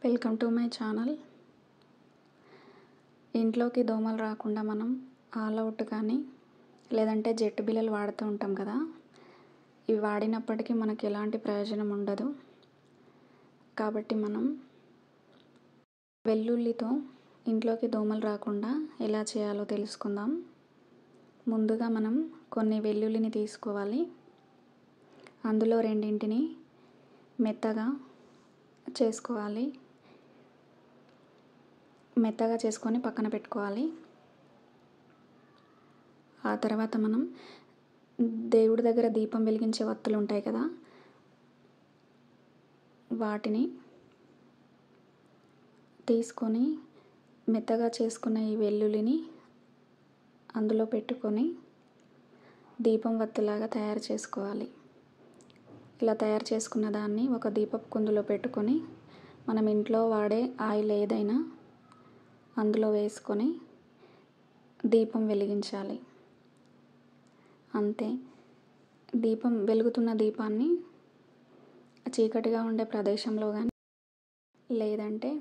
Welcome to my channel. ఇంట్లోకి దోమలు రాకుండా మనం ఆల్ అవుట్ కానీ లేదంటే జెట్ బిళ్ళలు వాడుతూ ఉంటాం కదా. ఇవి వాడినప్పటికీ మనకి ఎలాంటి ప్రయోజనం ఉండదు. కాబట్టి మనం వెల్లుల్లితో ఇంట్లోకి దోమలు రాకుండా ఎలా చేయాలో తెలుసుకుందాం. ముందుగా మనం కొన్ని వెల్లుల్లిని తీసుకోవాలి. అందులో రెండింటిని మెత్తగా చేసుకొని పక్కన పెట్టుకోవాలి. ఆ తర్వాత మనం దేవుడి దగ్గర దీపం వెలిగించే వత్తులు ఉంటాయి కదా, వాటిని తీసుకొని మెత్తగా చేసుకున్న ఈ వెల్లుల్లిని అందులో పెట్టుకొని దీపం వత్తులాగా తయారు చేసుకోవాలి. ఇలా తయారు చేసుకున్న దాన్ని ఒక దీపపు కుందులో పెట్టుకొని మనం ఇంట్లో వాడే ఆయిల్ ఏదైనా అందులో వేసుకొని దీపం వెలిగించాలి. అంతే. వెలుగుతున్న దీపాన్ని చీకటిగా ఉండే ప్రదేశంలో కానీ లేదంటే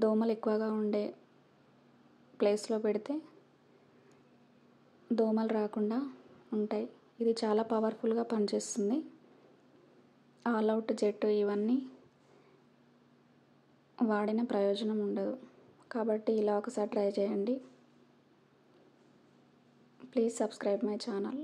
దోమలు ఎక్కువగా ఉండే ప్లేస్లో పెడితే దోమలు రాకుండా ఉంటాయి. ఇది చాలా పవర్ఫుల్గా పనిచేస్తుంది. ఆల్ అవుట్ జెట్ ఇవన్నీ వాడిన ప్రయోజనం ఉండదు. కాబట్టి ఇలా ఒకసారి ట్రై చేయండి. Please subscribe my channel.